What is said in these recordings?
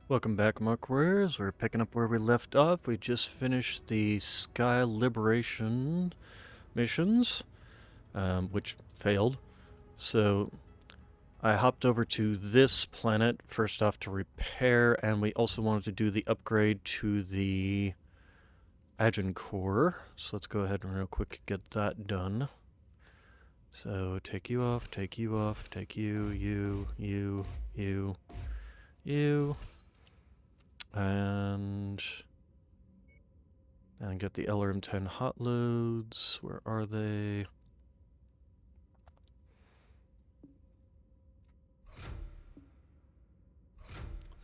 Welcome back, Mechwarriors. We're picking up where we left off. We just finished the Sky Liberation missions, which failed. So I hopped over to this planet, first off to repair, and we also wanted to do the upgrade to the Agent Core. So let's go ahead and real quick get that done. So take you off, take you off, take you, you. And get the LRM-10 hot loads. Where are they?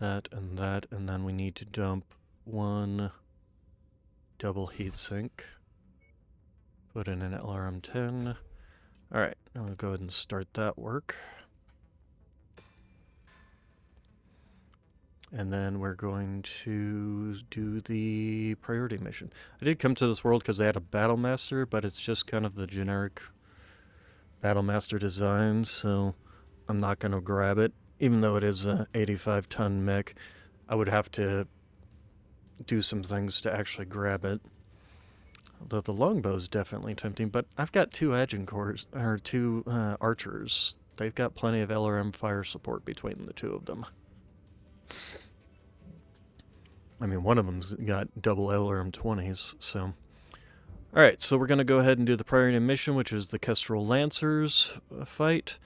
That, and then we need to dump one double heatsink. Put in an LRM-10. Alright, I'm going to go ahead and start that work. And then we're going to do the priority mission. I did come to this world because they had a Battle Master, but it's just kind of the generic Battle Master design, so I'm not going to grab it. Even though it is an 85-ton mech, I would have to do some things to actually grab it. Although the longbow is definitely tempting, but I've got two Agent Cores, or two archers. They've got plenty of LRM fire support between the two of them. I mean, one of them's got double LRM-20s, so... Alright, so we're going to go ahead and do the priority mission, which is the Kestrel Lancers fight.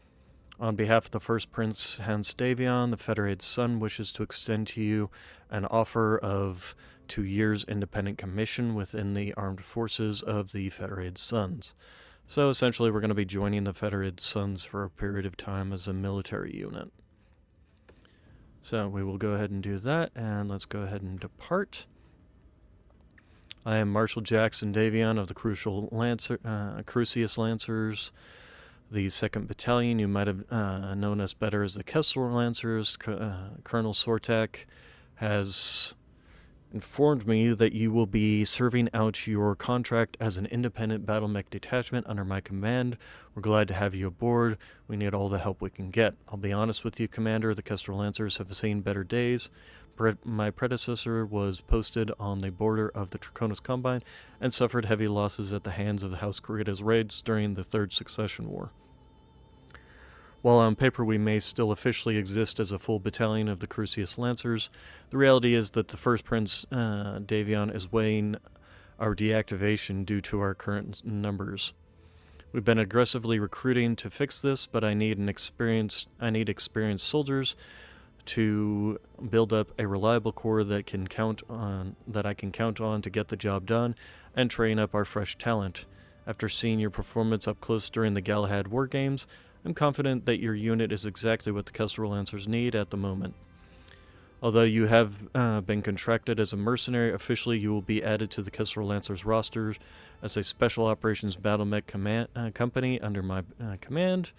On behalf of the First Prince Hans Davion, the Federated Sun wishes to extend to you an offer of 2 years independent commission within the armed forces of the Federated Suns. So essentially we're going to be joining the Federated Suns for a period of time as a military unit. So we will go ahead and do that, and let's go ahead and depart. I am Marshal Jackson Davion of the Crucius Lancers, the 2nd Battalion. You might have known us better as the Kessler Lancers. Colonel Sortak has informed me that you will be serving out your contract as an independent battle mech detachment under my command. We're glad to have you aboard. We need all the help we can get. I'll be honest with you, Commander, the Kestrel Lancers have seen better days. My predecessor was posted on the border of the Draconis Combine and suffered heavy losses at the hands of the House Corrida's raids during the Third Succession War. While on paper we may still officially exist as a full battalion of the Crucius Lancers, the reality is that the First Prince Davion is weighing our deactivation due to our current numbers. We've been aggressively recruiting to fix this, but I need experienced soldiers to build up a reliable corps that I can count on to get the job done and train up our fresh talent. After seeing your performance up close during the Galahad War Games, I'm confident that your unit is exactly what the Kestrel Lancers need at the moment. Although you have been contracted as a mercenary, officially you will be added to the Kestrel Lancers roster as a Special Operations Battle Mech company under my command.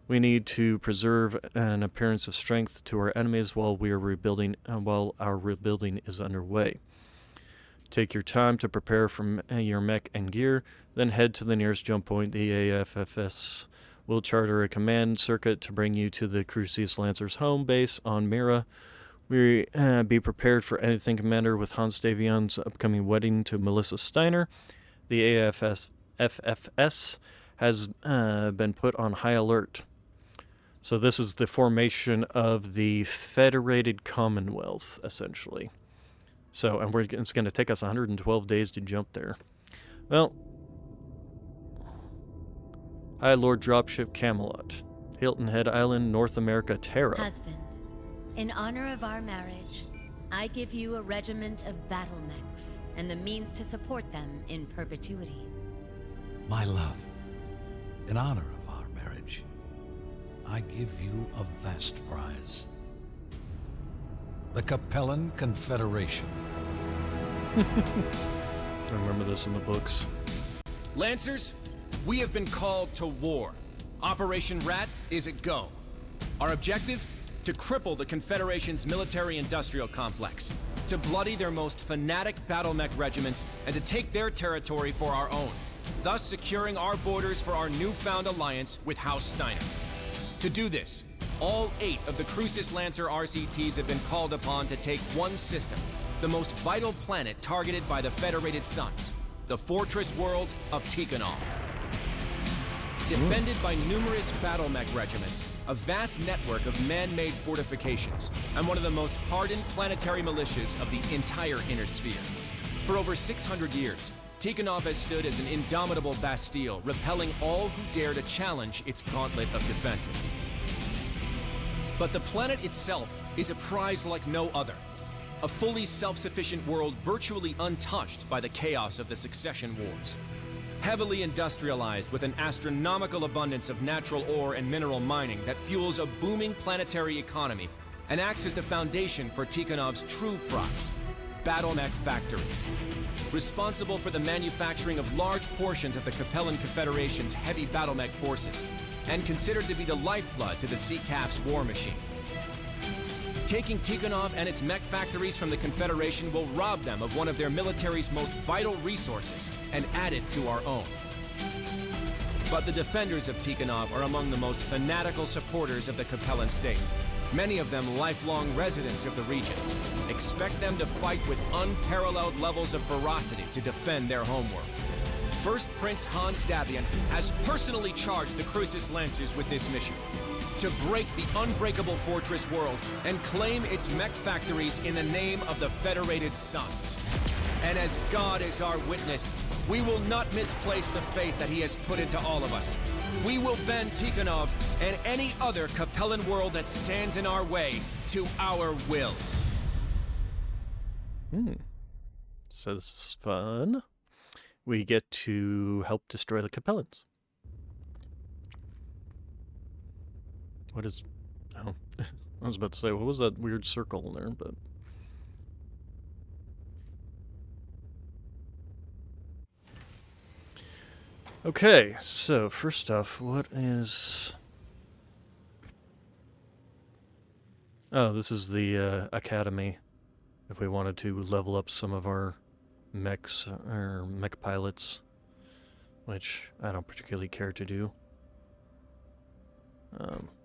We need to preserve an appearance of strength to our enemies while our rebuilding is underway. Take your time to prepare for your mech and gear, then head to the nearest jump point, the AFFS. We'll charter a command circuit to bring you to the Crucius Lancers home base on Mira. We be prepared for anything, Commander, with Hans Davion's upcoming wedding to Melissa Steiner. The AFFS has been put on high alert. So this is the formation of the Federated Commonwealth, essentially. So, and it's going to take us 112 days to jump there. Well, High Lord Dropship Camelot, Hilton Head Island, North America, Terra. Husband, in honor of our marriage, I give you a regiment of battle mechs and the means to support them in perpetuity. My love, in honor of our marriage, I give you a vast prize. The Capellan Confederation. I remember this in the books. Lancers, we have been called to war. Operation Rat is a go. Our objective? To cripple the Confederation's military-industrial complex, to bloody their most fanatic battle mech regiments, and to take their territory for our own, thus securing our borders for our newfound alliance with House Steiner. To do this, All 8 of the Crucis Lancer RCTs have been called upon to take one system, the most vital planet targeted by the Federated Suns, the fortress world of Tikhonov. Defended by numerous battle mech regiments, a vast network of man-made fortifications, and one of the most hardened planetary militias of the entire Inner Sphere. For over 600 years, Tikhonov has stood as an indomitable bastille, repelling all who dare to challenge its gauntlet of defenses. But the planet itself is a prize like no other. A fully self-sufficient world virtually untouched by the chaos of the succession wars. Heavily industrialized with an astronomical abundance of natural ore and mineral mining that fuels a booming planetary economy and acts as the foundation for Tikhonov's true prize, battle mech factories. Responsible for the manufacturing of large portions of the Capellan Confederation's heavy battle mech forces, and considered to be the lifeblood to the CCAF's war machine. Taking Tikhonov and its mech factories from the Confederation will rob them of one of their military's most vital resources and add it to our own. But the defenders of Tikhonov are among the most fanatical supporters of the Capellan state, many of them lifelong residents of the region. Expect them to fight with unparalleled levels of ferocity to defend their homeworld. First Prince Hans Davian has personally charged the Crucis Lancers with this mission, to break the unbreakable fortress world and claim its mech factories in the name of the Federated Suns. And as God is our witness, we will not misplace the faith that he has put into all of us. We will bend Tikhonov and any other Capellan world that stands in our way to our will. So this is fun. We get to help destroy the Capellans. What is... Oh, I was about to say, what was that weird circle there, but... Okay, so first off, what is... Oh, this is the academy. If we wanted to level up some of our mechs, or mech pilots, which I don't particularly care to do.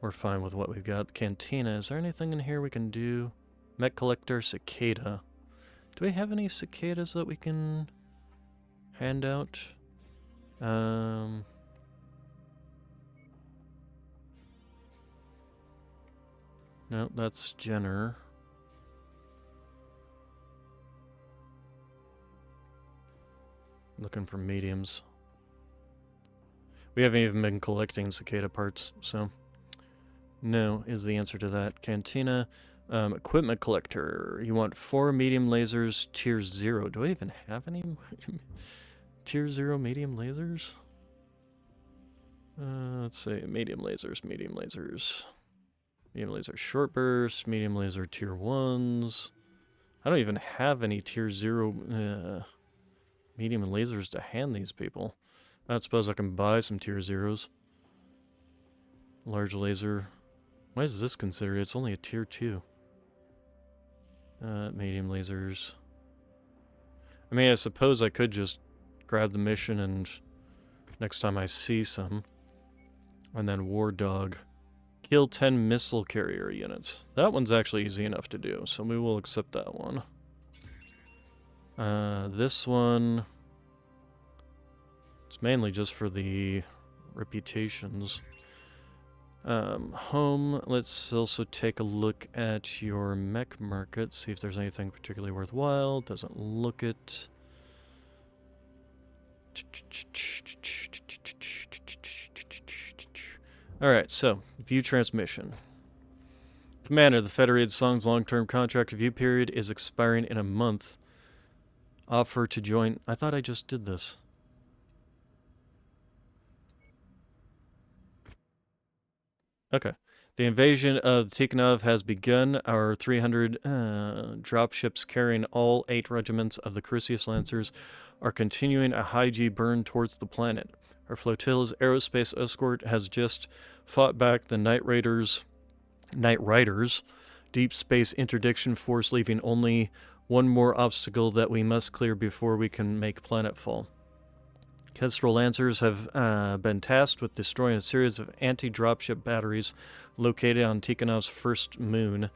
We're fine with what we've got. Cantina, is there anything in here we can do? Mech collector, cicada. Do we have any cicadas that we can hand out? No, that's Jenner. Looking for mediums. We haven't even been collecting cicada parts, so no is the answer to that. Cantina, equipment collector. You want 4 medium lasers, tier 0. Do I even have any tier 0 medium lasers? Let's see, medium lasers. Medium laser short burst, medium laser tier 1s. I don't even have any tier 0 medium lasers to hand these people. I suppose I can buy some tier 0s. Large laser. Why is this considered? It's only a tier 2. Medium lasers. I mean, I suppose I could just grab the mission and next time I see some. And then War Dog. Kill 10 missile carrier units. That one's actually easy enough to do, so we will accept that one. This one... It's mainly just for the reputations. Home, let's also take a look at your mech market, see if there's anything particularly worthwhile. Doesn't look it. Alright, so, view transmission. Commander, the Federated Song's long-term contract review period is expiring in a month. Offer to join... I thought I just did this. Okay. The invasion of Tikhonov has begun. Our 300 dropships carrying all 8 regiments of the Crucis Lancers are continuing a high-G burn towards the planet. Our flotilla's aerospace escort has just fought back the Night Riders, Deep Space Interdiction Force, leaving only one more obstacle that we must clear before we can make planetfall. Kestrel Lancers have been tasked with destroying a series of anti-dropship batteries located on Tikhonov's first moon,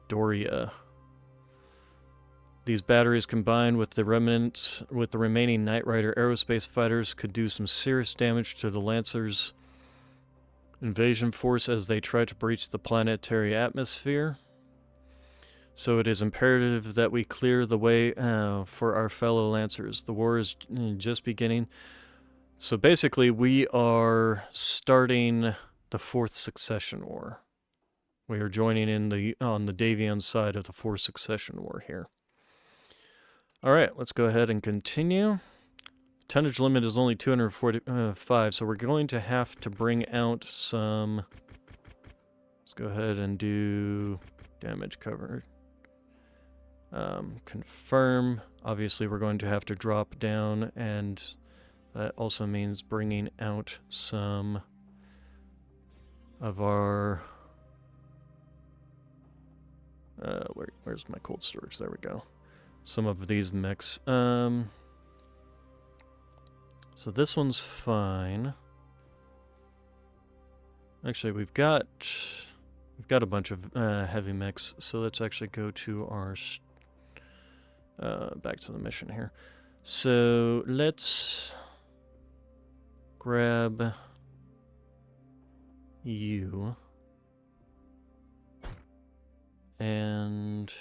Doria. These batteries, combined with the remaining Knight Rider aerospace fighters, could do some serious damage to the Lancers' invasion force as they try to breach the planetary atmosphere. So it is imperative that we clear the way for our fellow Lancers. The war is just beginning. So basically, we are starting the Fourth Succession War. We are joining in on the Davion side of the Fourth Succession War here. All right, let's go ahead and continue. Tonnage limit is only 245, so we're going to have to bring out some... Let's go ahead and do damage cover. Confirm. Obviously, we're going to have to drop down, and that also means bringing out some of our... where's my cold storage? There we go. Some of these mechs. So this one's fine. Actually, we've got a bunch of heavy mechs, so let's actually go to our back to the mission here. So let's grab you and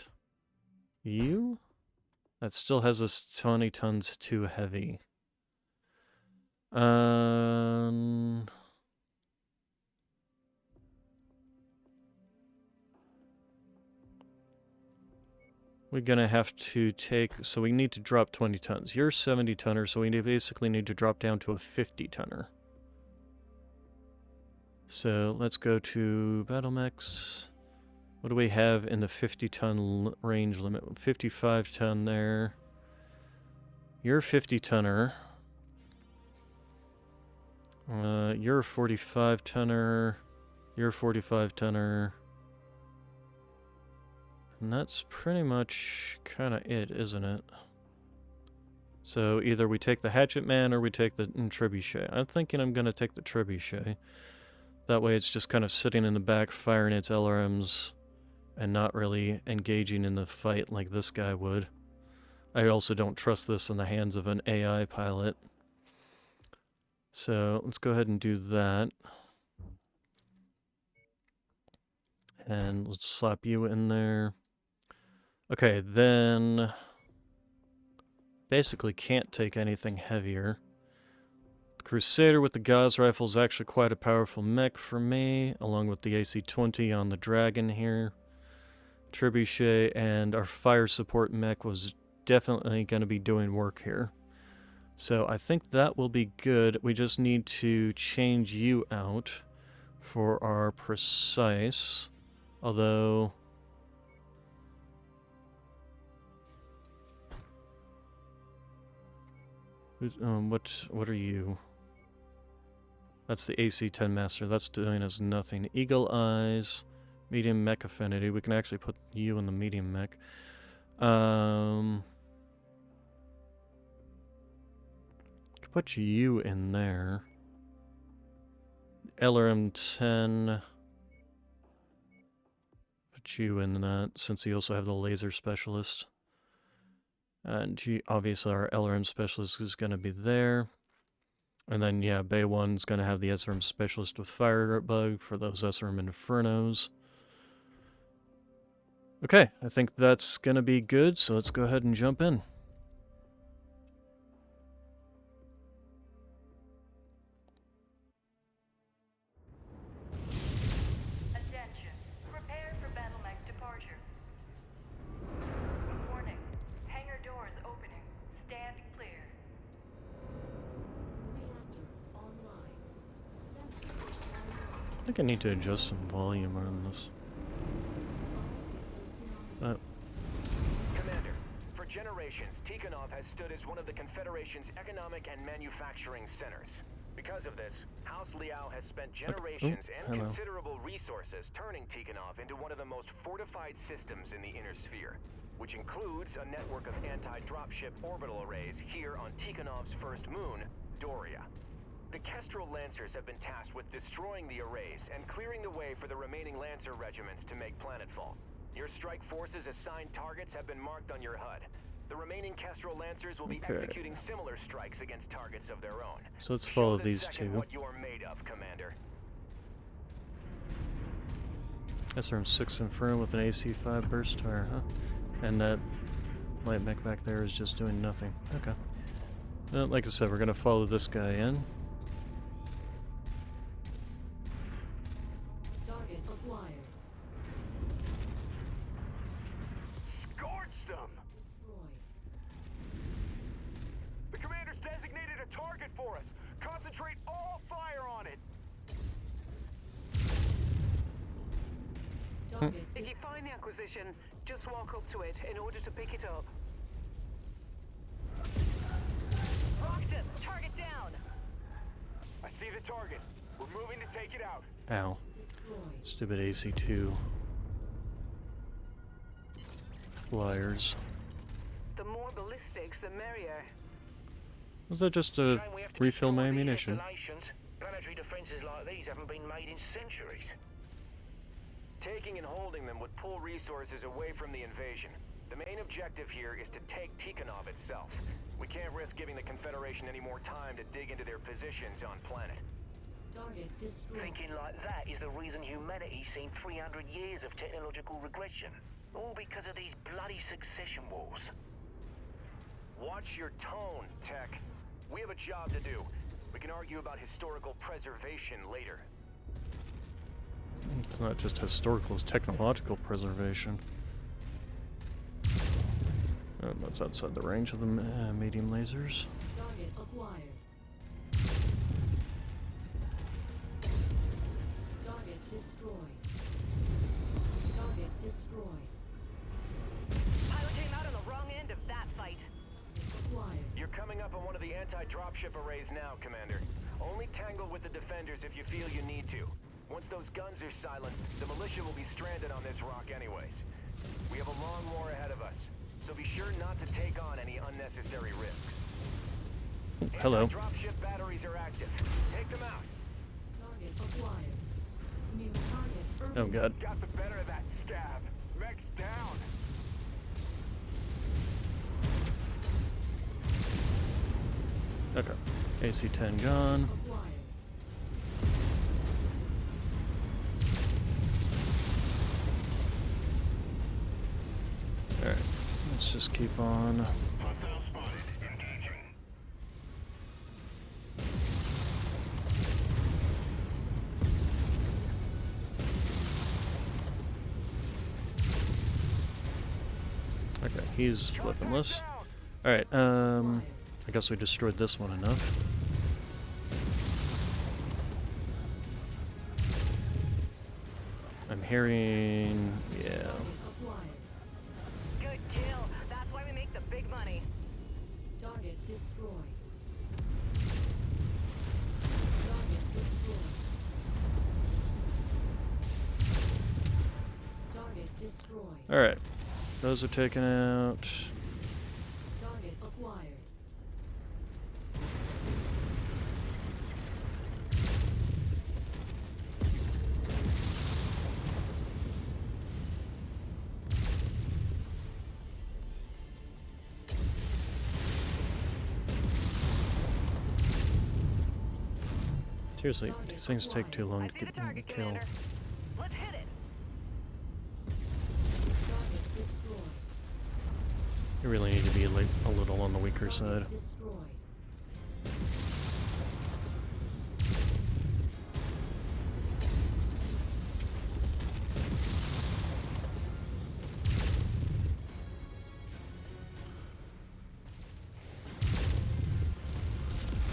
you. That still has us 20 tons too heavy. We're gonna have to take, so we need to drop 20 tons. You're 70 tonner, so we basically need to drop down to a 50 tonner. So let's go to battle mechs. What do we have in the 50 ton range limit? 55 ton there. You're a 50 tonner. You're a 45 tonner. You're a 45 tonner. And that's pretty much kind of it, isn't it? So either we take the Hatchet Man or we take the Trebuchet. I'm thinking I'm going to take the Trebuchet. That way it's just kind of sitting in the back firing its LRMs and not really engaging in the fight like this guy would. I also don't trust this in the hands of an AI pilot. So let's go ahead and do that. And let's slap you in there. Okay, then basically can't take anything heavier. Crusader with the Gauss rifle is actually quite a powerful mech for me, along with the AC-20 on the Dragon here. Trebuchet and our fire support mech was definitely going to be doing work here. So I think that will be good. We just need to change you out for our precise, although... what are you? That's the AC-10 Master. That's doing us nothing. Eagle Eyes, medium mech affinity. We can actually put you in the medium mech. Could put you in there. LRM-10. Put you in that, since you also have the laser specialist. And obviously our LRM specialist is going to be there. And then, yeah, Bay 1's going to have the SRM specialist with Firebug for those SRM Infernos. Okay, I think that's going to be good, so let's go ahead and jump in. Attention. Prepare for battle mech departure. Warning. Hangar doors opening. Stand clear. I think I need to adjust some volume on this. Commander, for generations, Tikhonov has stood as one of the Confederation's economic and manufacturing centers. Because of this, House Liao has spent generations and considerable resources turning Tikhonov into one of the most fortified systems in the Inner Sphere, which includes a network of anti-dropship orbital arrays here on Tikhonov's first moon, Doria. The Kestrel Lancers have been tasked with destroying the arrays and clearing the way for the remaining Lancer regiments to make planetfall. Your strike forces assigned targets have been marked on your HUD. The remaining Kestrel Lancers will be executing similar strikes against targets of their own. So let's follow Show these the two. second what you're made of, Commander. SRM-6 Inferno with an AC-5 burst fire, huh? And that light mech back there is just doing nothing. Okay. Like I said, we're gonna follow this guy in. Target acquired. Scorched them! Destroyed. The commander's designated a target for us. Concentrate all fire on it. Target If you find the acquisition, just walk up to it in order to pick it up. Rocked him! Target down! I see the target. We're moving to take it out. Ow. destroyed. Stupid AC-2 flyers. The more ballistics, the merrier. Was that just to refill my ammunition? Planetary defenses like these haven't been made in centuries. Taking and holding them would pull resources away from the invasion. The main objective here is to take Tikhonov itself. We can't risk giving the Confederation any more time to dig into their positions on planet. Target destroyed. Thinking like that is the reason humanity's seen 300 years of technological regression. All because of these bloody succession wars. Watch your tone, Tech. We have a job to do. We can argue about historical preservation later. It's not just historical, it's technological preservation. That's outside the range of the medium lasers. Target acquired. Target destroyed. Target destroyed. Pilot came out on the wrong end of that fight. Acquired. You're coming up on one of the anti-dropship arrays now, Commander. Only tangle with the defenders if you feel you need to. Once those guns are silenced, the militia will be stranded on this rock anyways. We have a long war ahead of us, so be sure not to take on any unnecessary risks. Hello. Anti-dropship batteries are active. Take them out. Target acquired. New target. Oh god. Got the better of that scab. Mech's down. Okay. AC-10 gone. Acquired. Alright. Let's just keep on. Okay, he's weaponless. Alright, I guess we destroyed this one enough. I'm hearing... yeah. Target acquired. Good kill. That's why we make the big money. Target destroyed. Target destroyed. Target destroyed. Alright. Those are taken out. Target acquired. Seriously, these things take too long I to see the get target, kill. Commander. Let's hit it. Target destroyed. You really need to be like a little on the weaker side. Target destroyed.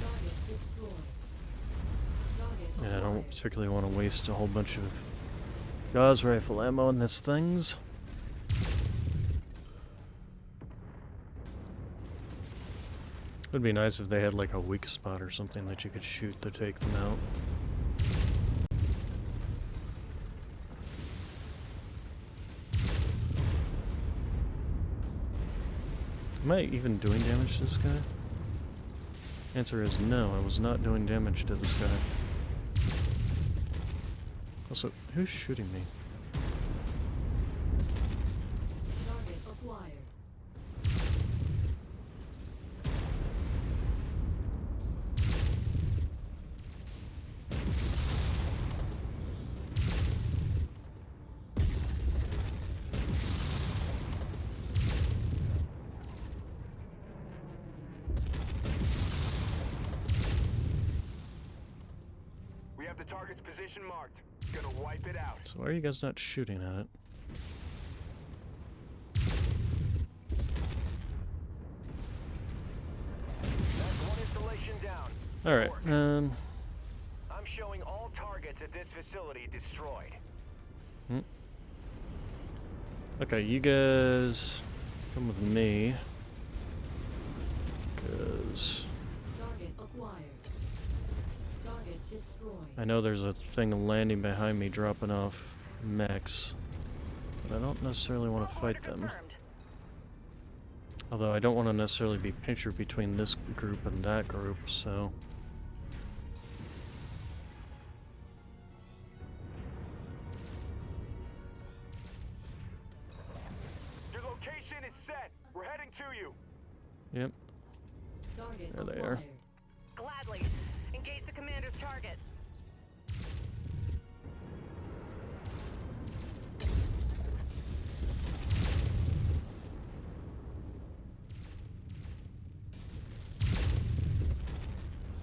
Target destroyed. Target And I don't acquired. particularly want to waste a whole bunch of Gauss rifle ammo on these things. It would be nice if they had like a weak spot or something that you could shoot to take them out. Am I even doing damage to this guy? Answer is no, I was not doing damage to this guy. Also, who's shooting me? Target acquired. We have the target's position marked. Gonna wipe it out. So why are you guys not shooting at it? That's one installation down. Alright, I'm showing all targets at this facility destroyed. okay, you guys come with me. Because Target acquired. Target destroyed. I know there's a thing landing behind me dropping off mechs, but I don't necessarily want to fight them. Although I don't want to necessarily be pictured between this group and that group, so... Your location is set. We're heading to you. Yep, Target there they are. acquired. Gladly. Engage the commander's target.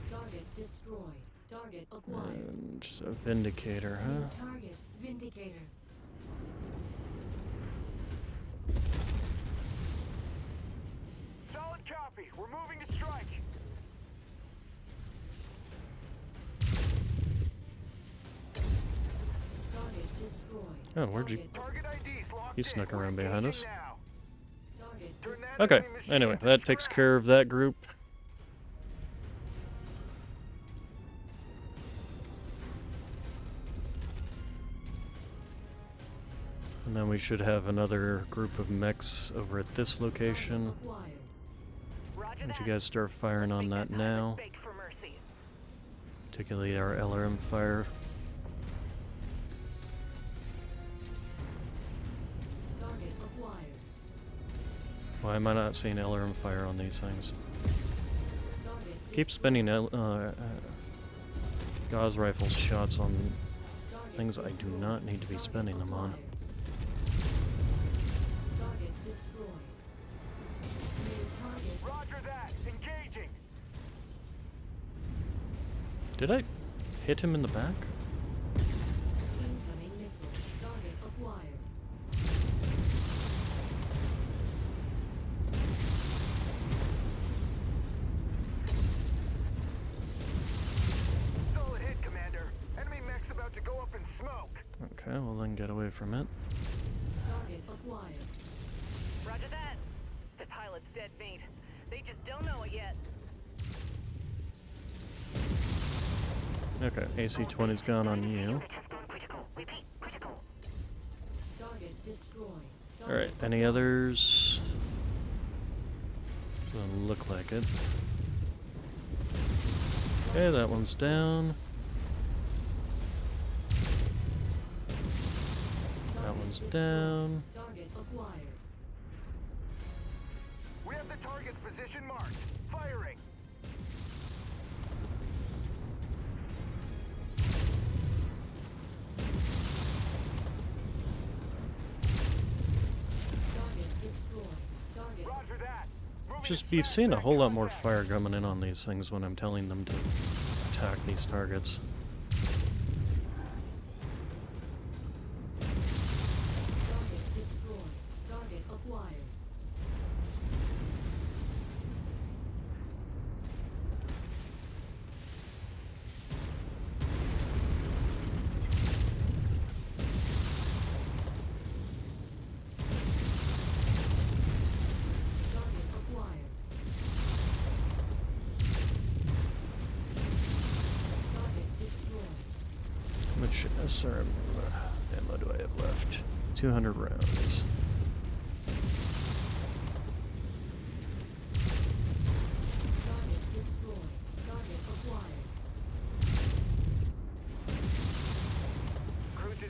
Target destroyed. Target acquired. And a Vindicator, huh? New target Vindicator. Solid copy. We're moving to strike. Target destroyed. Oh, where'd you... Target ID's locked He snuck around behind us. now. Target Turn destroyed. that Okay, enemy machine anyway, into that takes scrap. care of that group. And then we should have another group of mechs over at this location. Acquired. Roger Why don't you that. guys start firing on that now? Beg for mercy. Particularly our LRM fire. Target acquired. Why am I not seeing LRM fire on these things? Target Keep spending Gauss rifles shots on things I do not need to be spending them on. Target destroyed. New target. Roger that. Engaging. Did I hit him in the back? Incoming missile. Target acquired. Solid hit, Commander. Enemy mech's about to go up in smoke. Okay, well then get away from it. Target acquired. Roger that. The pilot's dead meat. They just don't know it yet. Okay, AC-20's gone on you. Target destroyed. Alright, any others? Doesn't look like it. Okay, that one's down. That one's down. Target acquired. We have the target's position marked. Firing. Target destroyed. Target Roger that. Moving Just to you've smash seen a that whole lot more contact. fire coming in on these things when I'm telling them to attack these targets. target destroyed. Target acquired. Target acquired. Target destroyed. How much SRM ammo do I have left? 200 rounds. Target destroyed.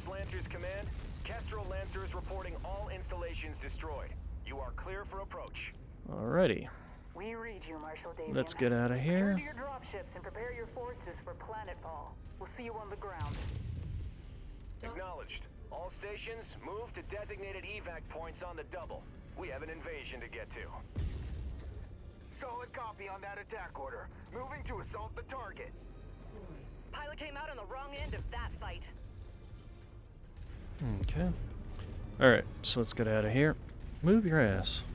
Lancers Command. Kestrel Lancers reporting all installations destroyed. You are clear for approach. Alrighty. We read you, Marshal Davian. Let's get out of Turn here. to your dropships and prepare your forces for planetfall. We'll see you on the ground. Acknowledged. All stations, move to designated evac points on the double. We have an invasion to get to. Solid copy on that attack order. Moving to assault the target. Pilot came out on the wrong end of that fight. Okay. Alright, so let's get out of here. Move your ass.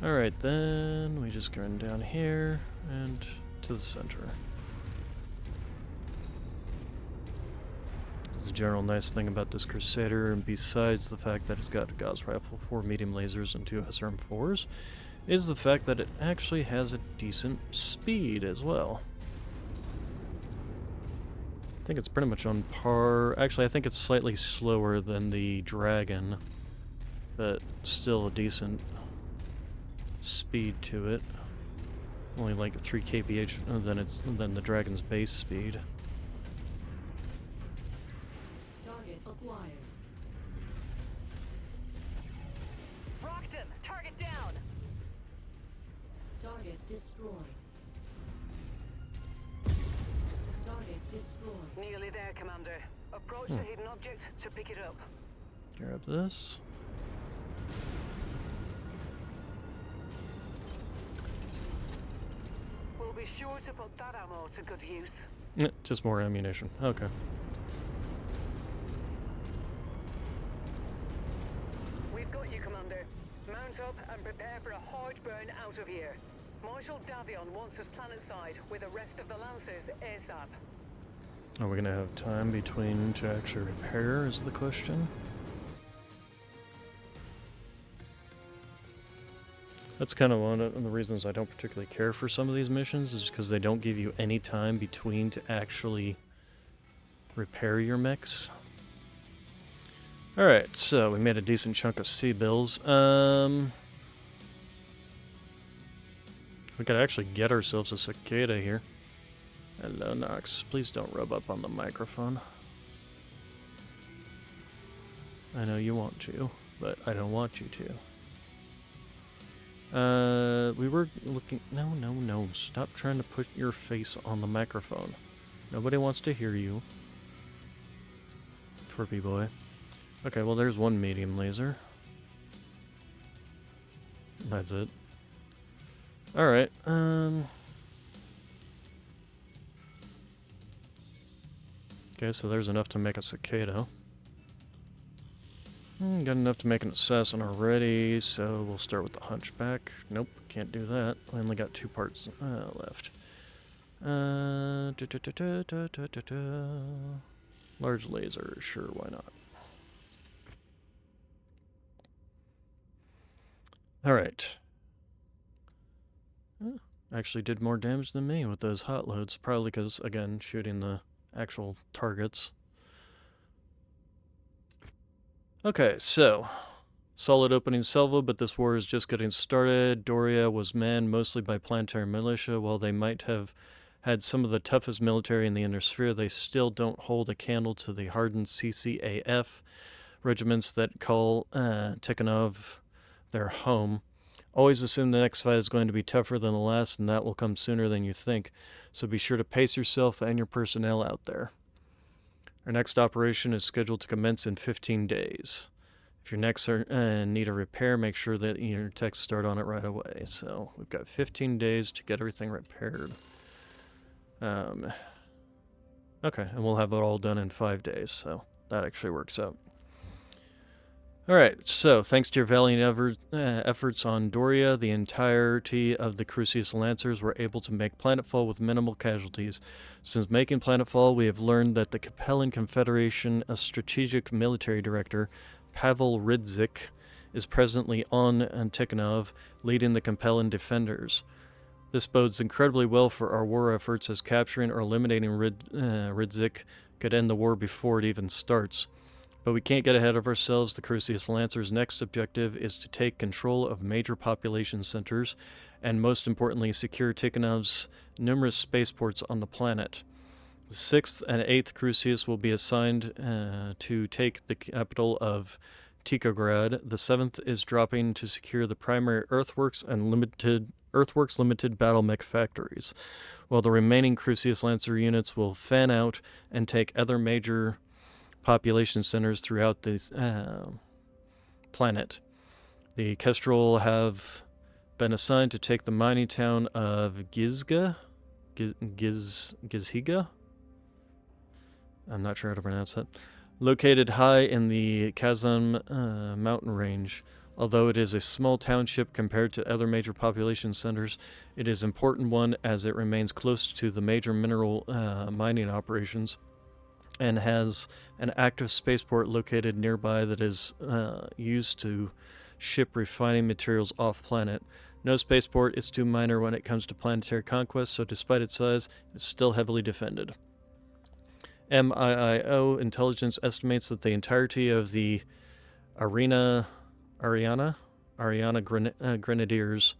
Alright, then we just run down here and to the center. The general nice thing about this Crusader, and besides the fact that it's got a Gauss rifle, 4 medium lasers, and 2 SRM4s, is the fact that it actually has a decent speed as well. I think it's pretty much on par. Actually, I think it's slightly slower than the Dragon, but still a decent speed to it. Only like 3 kph than the Dragon's base speed. Target acquired. Rocked him! Target down! Target destroyed. Target destroyed. Nearly there, Commander. Approach the hidden object to pick it up. Grab this. We'll be sure to put that ammo to good use. Just more ammunition. Okay. We've got you, Commander. Mount up and prepare for a hard burn out of here. Marshal Davion wants us planetside with the rest of the Lancers ASAP. Are we gonna have time between to actually repair is the question? That's kind of one of the reasons I don't particularly care for some of these missions, is because they don't give you any time between to actually repair your mechs. Alright, so we made a decent chunk of C-bills. We could actually get ourselves a cicada here. Hello, Nox. Please don't rub up on the microphone. I know you want to, but I don't want you to. We were looking... No. Stop trying to put your face on the microphone. Nobody wants to hear you. Twerpy boy. Okay, well, there's one medium laser. That's it. Alright, okay, so there's enough to make a cicada. Got enough to make an assassin already, so we'll start with the hunchback. Nope, can't do that. I only got 2 parts left. Large laser, sure, why not? Alright. Actually did more damage than me with those hot loads, probably because, again, shooting the actual targets. Okay, so, solid opening salvo, but this war is just getting started. Doria was manned mostly by planetary militia. While they might have had some of the toughest military in the Inner Sphere, they still don't hold a candle to the hardened CCAF regiments that call Tikhonov their home. Always assume the next fight is going to be tougher than the last, and that will come sooner than you think. So be sure to pace yourself and your personnel out there. Our next operation is scheduled to commence in 15 days. If your necks need a repair, make sure that your techs start on it right away. So we've got 15 days to get everything repaired. Okay, and we'll have it all done in 5 days, so that actually works out. Alright, so thanks to your valiant efforts on Doria, the entirety of the Crucius Lancers were able to make planetfall with minimal casualties. Since making planetfall, we have learned that the Capellan Confederation, a strategic military director, Pavel Ridzik, is presently on Tikhonov, leading the Capellan defenders. This bodes incredibly well for our war efforts, as capturing or eliminating Ridzik could end the war before it even starts. But we can't get ahead of ourselves. The Crucius Lancers' next objective is to take control of major population centers and most importantly, secure Tikhonov's numerous spaceports on the planet. The 6th and 8th Crucius will be assigned to take the capital of Tikhograd. The 7th is dropping to secure the primary earthworks limited battle mech factories, while the remaining Crucius Lancer units will fan out and take other major population centers throughout the planet. The Kestrel have been assigned to take the mining town of Gizhiga. I'm not sure how to pronounce that. Located high in the Kazan mountain range. Although it is a small township compared to other major population centers, it is an important one as it remains close to the major mineral mining operations and has an active spaceport located nearby that is used to ship refining materials off-planet. No spaceport is too minor when it comes to planetary conquest, so despite its size, it's still heavily defended. MIIO intelligence estimates that the entirety of the Ariana Grenadiers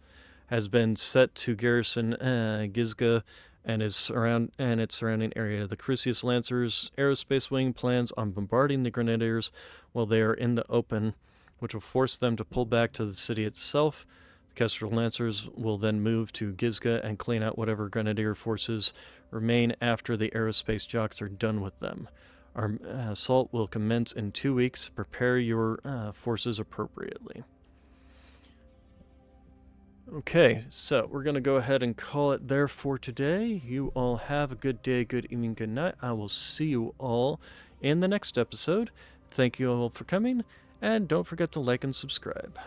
has been set to garrison Gizga and its surrounding area. The Crucius Lancers Aerospace Wing plans on bombarding the Grenadiers while they are in the open, which will force them to pull back to the city itself. The Kestrel Lancers will then move to Gizga and clean out whatever Grenadier forces remain after the aerospace jocks are done with them. Our assault will commence in 2 weeks. Prepare your forces appropriately. Okay, so we're going to go ahead and call it there for today. You all have a good day, good evening, good night. I will see you all in the next episode. Thank you all for coming, and don't forget to like and subscribe.